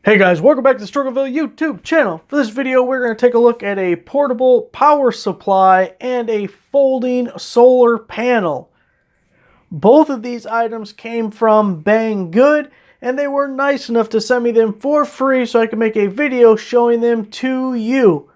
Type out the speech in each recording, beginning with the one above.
Hey guys, welcome back to the Struggleville YouTube channel. For this video, we're going to take a look at a portable power supply and a folding solar panel. Both of these items came from Banggood, and they were nice enough to send me them for free so I can make a video showing them to you.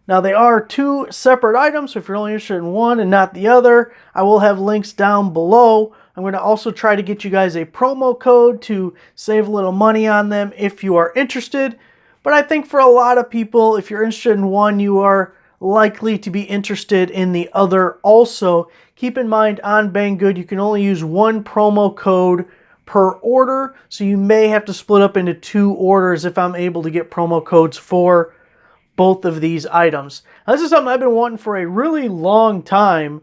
Now, they are two separate items, so if you're only interested in one and not the other, I will have links down below. I'm going to also try to get you guys a promo code to save a little money on them if you are interested. But I think for a lot of people, if you're interested in one, you are likely to be interested in the other also. Keep in mind, on Banggood, you can only use one promo code per order, so you may have to split up into two orders if I'm able to get promo codes for both of these items. Now, this is something I've been wanting for a really long time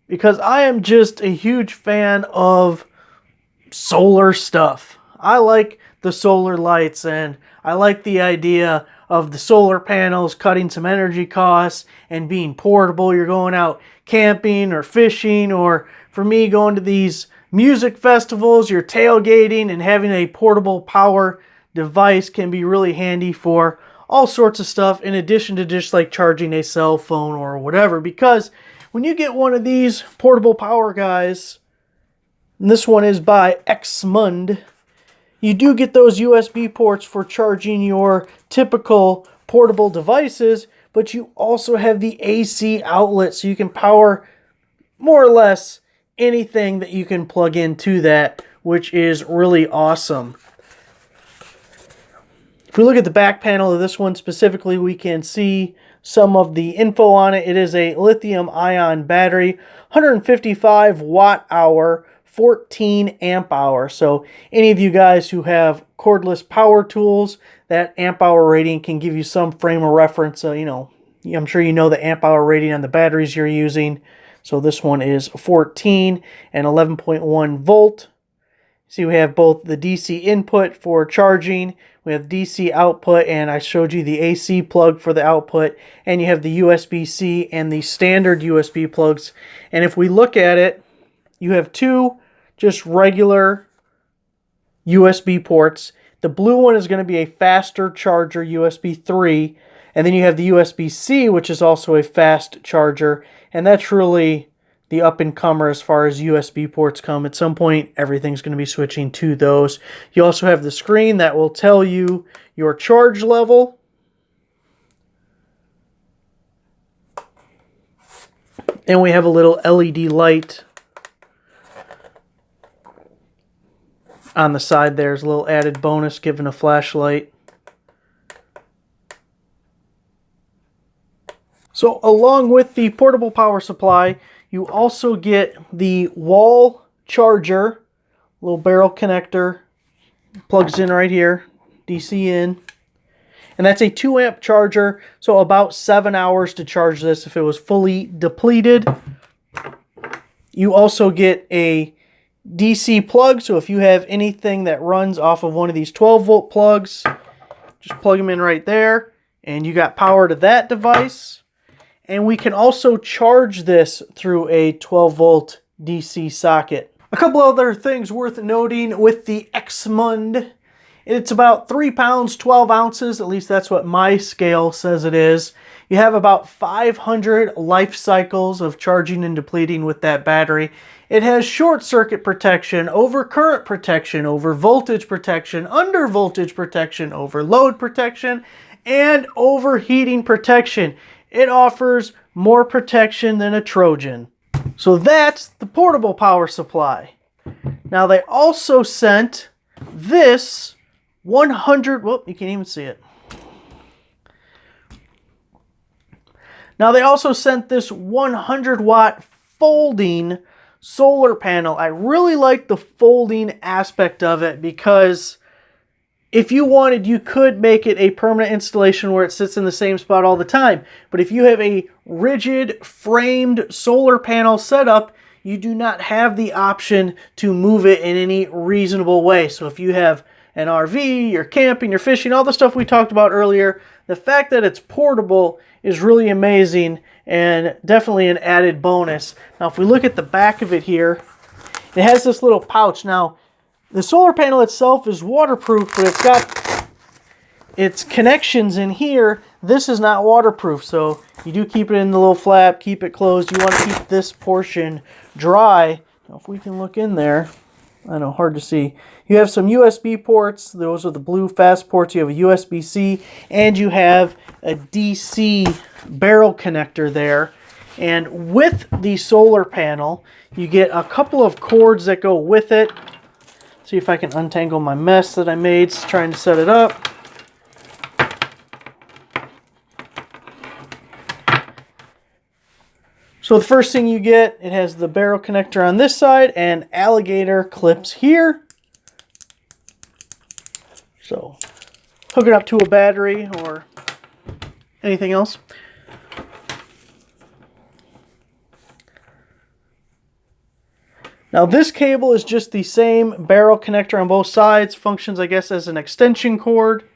because I am just a huge fan of solar stuff. I like the solar lights, and I like the idea of the solar panels cutting some energy costs and being portable. You're going out camping or fishing, or for me, going to these music festivals, you're tailgating, and having a portable power device can be really handy for all sorts of stuff, in addition to just like charging a cell phone or whatever. Because when you get one of these portable power guys, and this one is by Exmund, you do get those USB ports for charging your typical portable devices, but you also have the AC outlet, so you can power more or less anything that you can plug into that, which is really awesome. If we look at the back panel of this one specifically, we can see some of the info on it. It is a lithium-ion battery, 155 watt-hour, 14 amp-hour. So any of you guys who have cordless power tools, that amp-hour rating can give you some frame of reference. I'm sure you know the amp-hour rating on the batteries you're using. So this one is 14 and 11.1 volt. See, we have both the DC input for charging, we have DC output, and I showed you the AC plug for the output, and you have the USB-C and the standard USB plugs. And if we look at it, you have two just regular USB ports. The blue one is going to be a faster charger, USB 3, and then you have the USB-C, which is also a fast charger, and that's really the up-and-comer as far as USB ports come. At some point, everything's going to be switching to those. You also have the screen that will tell you your charge level. And we have a little LED light on the side. There's a little added bonus, given a flashlight. So along with the portable power supply, you also get the wall charger, little barrel connector, plugs in right here, DC in. And that's a 2 amp charger, so about 7 hours to charge this if it was fully depleted. You also get a DC plug, so if you have anything that runs off of one of these 12 volt plugs, just plug them in right there, and you got power to that device. And we can also charge this through a 12 volt DC socket. A couple other things worth noting with the Exmund. It's about 3 pounds, 12 ounces. At least that's what my scale says it is. You have about 500 life cycles of charging and depleting with that battery. It has short circuit protection, over current protection, over voltage protection, under voltage protection, over load protection, and overheating protection. It offers more protection than a Trojan. So that's the portable power supply. Now they also sent this 100, whoop, you can't even see it. Now they also sent this 100 watt folding solar panel. I really like the folding aspect of it because if you wanted, you could make it a permanent installation where it sits in the same spot all the time. But if you have a rigid framed solar panel setup, you do not have the option to move it in any reasonable way. So if you have an RV, you're camping, you're fishing, all the stuff we talked about earlier, the fact that it's portable is really amazing and definitely an added bonus. Now, if we look at the back of it here, it has this little pouch. Now, the solar panel itself is waterproof, but it's got its connections in here, this is not waterproof, so you do keep it in the little flap, keep it closed. You want to keep this portion dry. Now, if we can look in there, I know, hard to see. You have some USB ports. Those are the blue fast ports. You have a USB-C, and you have a DC barrel connector there. And with the solar panel, you get a couple of cords that go with it. See if I can untangle my mess that I made trying to set it up. So the first thing you get, it has the barrel connector on this side and alligator clips here. So hook it up to a battery or anything else. Now this cable is just the same barrel connector on both sides. Functions, I guess, as an extension cord.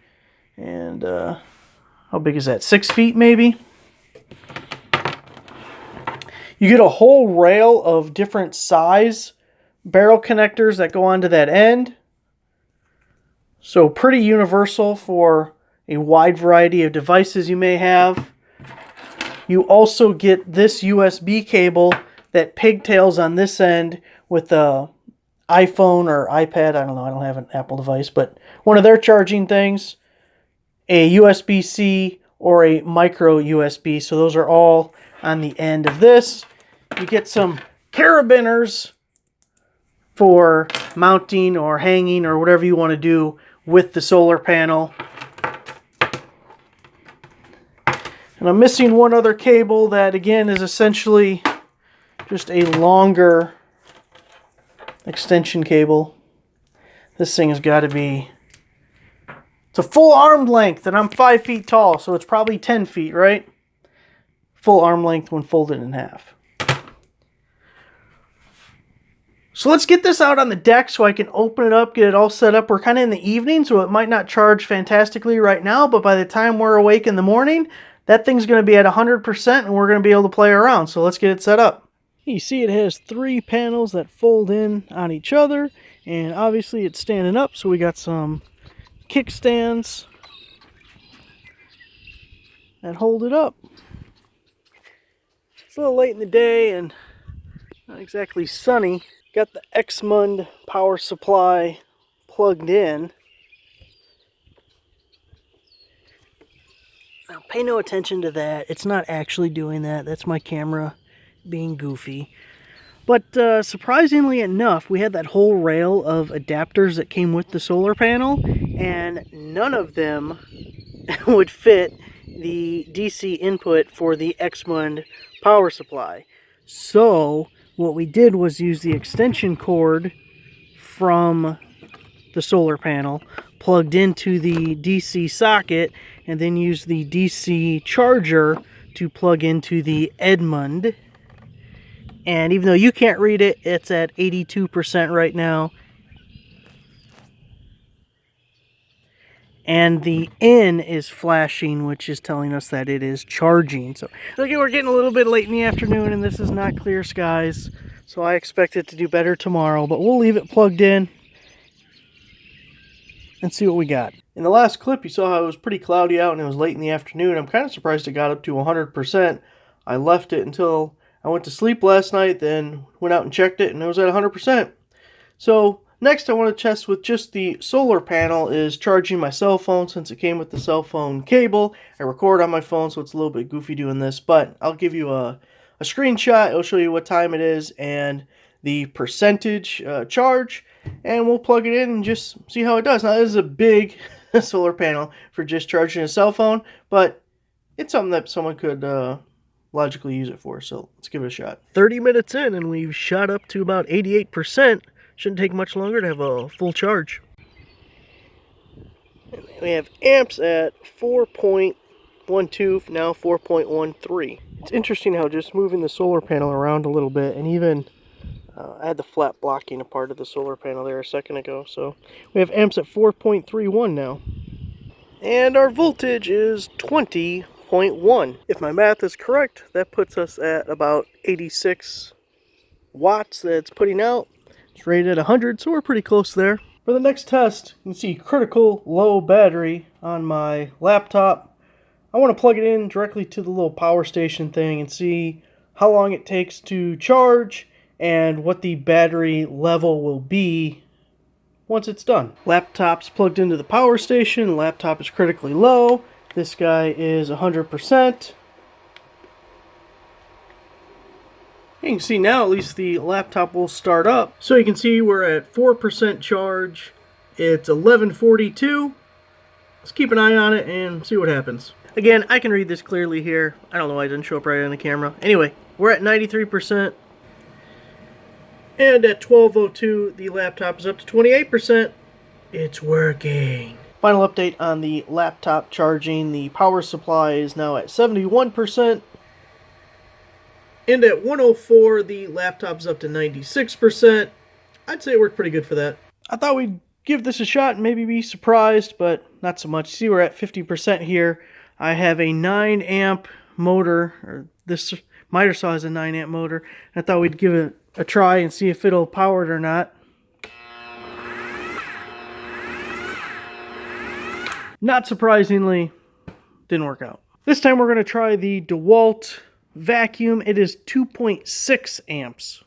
And how big is that? 6 feet maybe? You get a whole rail of different size barrel connectors that go onto that end. So pretty universal for a wide variety of devices you may have. You also get this USB cable that pigtails on this end with the iPhone or iPad. I don't know, I don't have an Apple device, but one of their charging things, a USB-C or a micro USB. So those are all on the end of this. You get some carabiners for mounting or hanging or whatever you want to do with the solar panel. And I'm missing one other cable that, again, is essentially just a longer extension cable. This thing has got to be... It's a full arm length, and I'm 5 feet tall, so it's probably 10 feet, right? Full arm length when folded in half. So let's get this out on the deck so I can open it up, get it all set up. We're kind of in the evening, so it might not charge fantastically right now, but by the time we're awake in the morning, that thing's going to be at 100% and we're going to be able to play around. So let's get it set up. You see it has 3 panels that fold in on each other, and obviously it's standing up, so we got some kickstands that hold it up. It's a little late in the day and not exactly sunny. Got the Exmund power supply plugged in. Now pay no attention to that. It's not actually doing that. That's my camera being goofy. But surprisingly enough, we had that whole rail of adapters that came with the solar panel, and none of them would fit the DC input for the Exmund power supply. So what we did was use the extension cord from the solar panel, plugged into the DC socket, and then use the DC charger to plug into the Edmund. And even though you can't read it, it's at 82% right now. And the N is flashing, which is telling us that it is charging. So again, we're getting a little bit late in the afternoon, and this is not clear skies. So I expect it to do better tomorrow, but we'll leave it plugged in and see what we got. In the last clip, you saw how it was pretty cloudy out and it was late in the afternoon. I'm kind of surprised it got up to 100%. I left it until I went to sleep last night, then went out and checked it, and it was at 100%. So next I want to test with just the solar panel is charging my cell phone, since it came with the cell phone cable. I record on my phone, so it's a little bit goofy doing this, but I'll give you a screenshot. It'll show you what time it is and the percentage charge, and we'll plug it in and just see how it does. Now, this is a big solar panel for just charging a cell phone, but it's something that someone could logically use it for, so let's give it a shot. 30 minutes in and we've shot up to about 88%. Shouldn't take much longer to have a full charge. And we have amps at 4.12, now 4.13. It's interesting how just moving the solar panel around a little bit, and even I had the flat blocking a part of the solar panel there a second ago, so we have amps at 4.31 now. And our voltage is 20.1. If my math is correct, that puts us at about 86 watts that it's putting out. It's rated at 100, so we're pretty close there. For the next test, you can see critical low battery on my laptop. I want to plug it in directly to the little power station thing and see how long it takes to charge and what the battery level will be once it's done. Laptop's plugged into the power station. Laptop is critically low. This guy is 100%. You can see now at least the laptop will start up. So you can see we're at 4% charge. It's 11:42. Let's keep an eye on it and see what happens. Again, I can read this clearly here. I don't know why it didn't show up right on the camera. Anyway, we're at 93%. And at 12:02, the laptop is up to 28%. It's working. Final update on the laptop charging. The power supply is now at 71%. And at 1:04, the laptop's up to 96%. I'd say it worked pretty good for that. I thought we'd give this a shot and maybe be surprised, but not so much. See, we're at 50% here. I have a 9 amp motor, or this miter saw has a 9 amp motor. I thought we'd give it a try and see if it'll power it or not. Not surprisingly, didn't work out. This time we're going to try the DeWalt vacuum. It is 2.6 amps.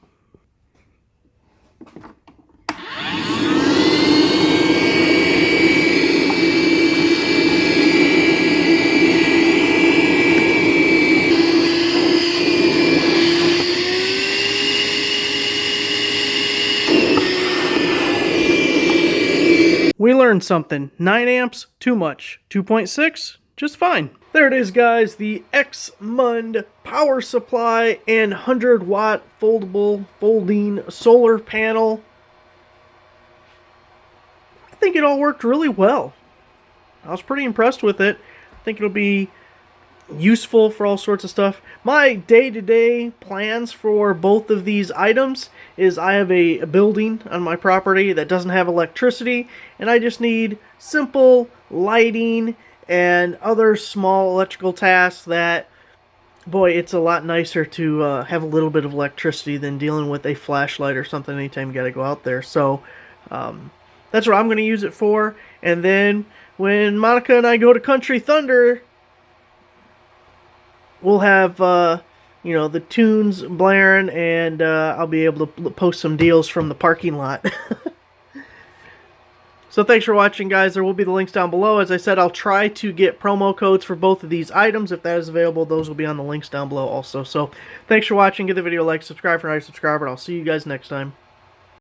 We learned something. 9 amps, too much. 2.6, just fine. There it is, guys. The Xmund power supply and 100-watt folding solar panel. I think it all worked really well. I was pretty impressed with it. I think it'll be useful for all sorts of stuff. My day-to-day plans for both of these items is I have a building on my property that doesn't have electricity, and I just need simple lighting and other small electrical tasks that, boy, it's a lot nicer to have a little bit of electricity than dealing with a flashlight or something anytime you gotta go out there. So that's what I'm going to use it for. And then when Monica and I go to Country Thunder, we'll have, you know, the tunes blaring, and I'll be able to post some deals from the parking lot. So thanks for watching, guys. There will be the links down below. As I said, I'll try to get promo codes for both of these items. If that is available, those will be on the links down below also. So thanks for watching. Give the video a like, subscribe for not a subscriber, and I'll see you guys next time.